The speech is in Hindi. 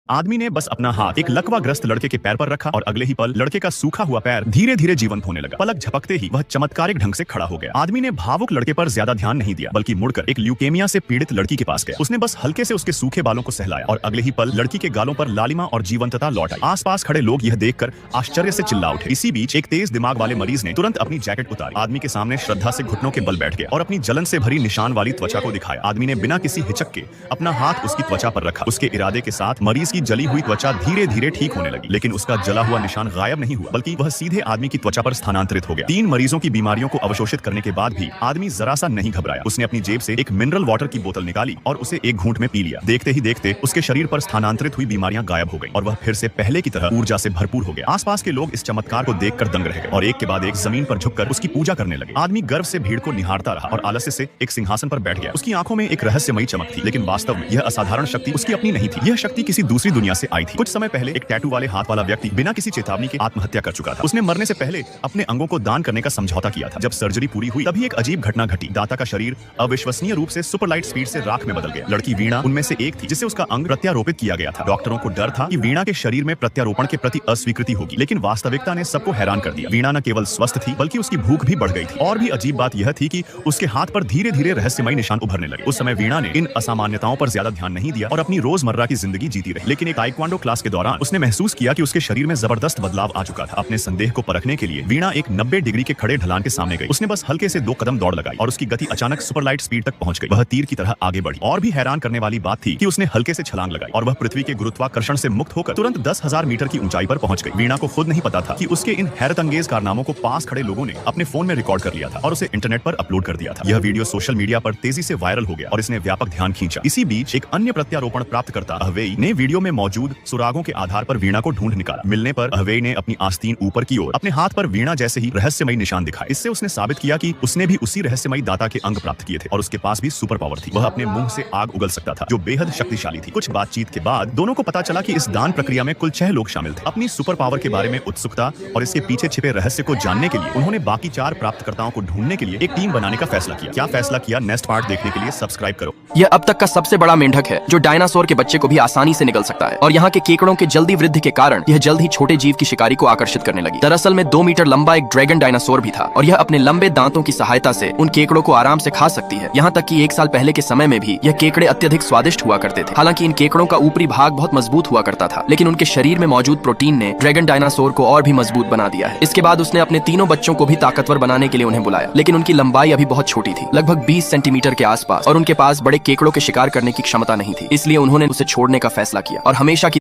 आदमी ने बस अपना हाथ एक लकवाग्रस्त लड़के के पैर पर रखा और अगले ही पल लड़के का सूखा हुआ पैर धीरे धीरे जीवंत होने लगा। पलक झपकते ही वह चमत्कारिक ढंग से खड़ा हो गया। आदमी ने भावुक लड़के पर ज्यादा ध्यान नहीं दिया, बल्कि मुड़कर एक ल्यूकेमिया से पीड़ित लड़की के पास गया। उसने बस हल्के से उसके सूखे बालों को सहलाया और अगले ही पल लड़की के गालों पर लालिमा और जीवंतता लौट आई। आसपास खड़े लोग यह देखकर आश्चर्य से चिल्ला उठे। इसी बीच एक तेज दिमाग वाले मरीज ने तुरंत अपनी जैकेट उतारी, आदमी के सामने श्रद्धा से घुटनों के बल बैठ गया और अपनी जलन से भरी निशान वाली त्वचा को दिखाया। आदमी ने बिना किसी हिचक के अपना हाथ उसकी त्वचा पर रखा। उसके इरादे के साथ मरीज की जली हुई त्वचा धीरे धीरे ठीक होने लगी, लेकिन उसका जला हुआ निशान गायब नहीं हुआ, बल्कि वह सीधे आदमी की त्वचा पर स्थानांतरित हो गया। 3 मरीजों की बीमारियों को अवशोषित करने के बाद भी आदमी जरा सा नहीं घबराया। उसने अपनी जेब से एक मिनरल वाटर की बोतल निकाली और उसे एक घूंट में पी लिया। देखते ही देखते उसके शरीर पर स्थानांतरित हुई बीमारियां गायब हो गई और वह फिर से पहले की तरह ऊर्जा से भरपूर हो गया। आसपास के लोग इस चमत्कार को देखकर दंग रह गए और एक के बाद एक जमीन पर झुककर उसकी पूजा करने लगे। आदमी गर्व से भीड़ को निहारता रहा और आलस्य से एक सिंहासन पर बैठ गया। उसकी आंखों में एक रहस्यमयी चमक थी, लेकिन वास्तव में यह असाधारण शक्ति उसकी अपनी नहीं थी। यह शक्ति किसी दूसरी दुनिया से आई थी। कुछ समय पहले एक टैटू वाले हाथ वाला व्यक्ति बिना किसी चेतावनी के आत्महत्या कर चुका था। उसने मरने से पहले अपने अंगों को दान करने का समझौता किया था। जब सर्जरी पूरी हुई तभी एक अजीब घटना घटी। दाता का शरीर अविश्वसनीय रूप से सुपरलाइट स्पीड से राख में बदल गया। लड़की वीणा उनमें से एक थी, जिसे उसका अंग प्रत्यारोपित किया गया था। डॉक्टरों को डर था कि वीणा के शरीर में प्रत्यारोपण के प्रति अस्वीकृति होगी, लेकिन वास्तविकता ने सबको हैरान कर दिया। वीणा न केवल स्वस्थ थी, बल्कि उसकी भूख भी बढ़ गई थी। और भी अजीब बात यह थी कि उसके हाथ पर धीरे धीरे रहस्यमयी निशान उभरने लगे। उस समय वीणा ने इन असामान्यताओं पर ज्यादा ध्यान नहीं दिया और अपनी रोजमर्रा की जिंदगी जीती रही। लेकिन एक ताइक्वांडो क्लास के दौरान उसने महसूस किया कि उसके शरीर में जबरदस्त बदलाव आ चुका था। अपने संदेह को परखने के लिए वीणा एक 90 डिग्री के खड़े ढलान के सामने गई। उसने बस हल्के से 2 कदम दौड़ लगाई और उसकी गति अचानक सुपरलाइट स्पीड तक पहुंच गई। वह तीर की तरह आगे बढ़ी। और भी हैरान करने वाली बात थी कि उसने हल्के से छलांग लगाई और वह पृथ्वी के गुरुत्वाकर्षण से मुक्त होकर तुरंत 10,000 मीटर की ऊंचाई पर पहुंच गई। वीणा को खुद नहीं पता था कि उसके इन हैरतअंगेज कारनामों को पास खड़े लोगों ने अपने फोन में रिकॉर्ड कर लिया था और उसे इंटरनेट पर अपलोड कर दिया था। यह वीडियो सोशल मीडिया पर तेजी से वायरल हो गया और इसने व्यापक ध्यान खींचा। इसी बीच एक अन्य प्रत्यारोपण प्राप्तकर्ता अहवेई ने वीडियो में मौजूद सुरागों के आधार पर वीणा को ढूंढ निकाला। मिलने पर अहवेई ने अपनी आस्तीन ऊपर की ओर अपने हाथ पर वीणा जैसे ही रहस्यमयी निशान दिखाए। इससे उसने साबित किया कि उसने भी उसी रहस्यमयी दाता के अंग प्राप्त किए थे और उसके पास भी सुपर पावर थी। वह अपने मुंह से आग उगल सकता था, जो बेहद शक्तिशाली थी। कुछ बातचीत के बाद दोनों को पता चला कि इस दान प्रक्रिया में कुल 6 लोग शामिल थे। अपनी सुपर पावर के बारे में उत्सुकता और इसके पीछे छिपे रहस्य को जानने के लिए उन्होंने बाकी 4 प्राप्तकर्ताओं को ढूंढने के लिए एक टीम बनाने का फैसला किया। क्या फैसला किया, नेक्स्ट पार्ट देखने के लिए सब्सक्राइब करो। यह अब तक का सबसे बड़ा मेंढक है जो डायनासोर के बच्चे को भी आसानी से निगल सकता है और यहाँ के केकड़ों के जल्दी वृद्धि के कारण यह जल्द ही छोटे जीव की शिकारी को आकर्षित करने लगी। दरअसल में 2 मीटर लंबा एक ड्रैगन डायनासोर भी था और यह अपने लंबे दांतों की सहायता से उन केकड़ों को आराम से खा सकती है। यहाँ तक कि 1 साल पहले के समय में भी यह केकड़े अत्यधिक स्वादिष्ट हुआ करते थे। हालांकि इन केकड़ों का ऊपरी भाग बहुत मजबूत हुआ करता था, लेकिन उनके शरीर में मौजूद प्रोटीन ने ड्रैगन डायनासोर को और भी मजबूत बना दिया है। इसके बाद उसने अपने तीनों बच्चों को भी ताकतवर बनाने के लिए उन्हें बुलाया, लेकिन उनकी लंबाई अभी बहुत छोटी थी, लगभग 20 सेंटीमीटर के आसपास, और उनके पास बड़े केकड़ों के शिकार करने की क्षमता नहीं थी। इसलिए उन्होंने उसे छोड़ने का फैसला किया और हमेशा की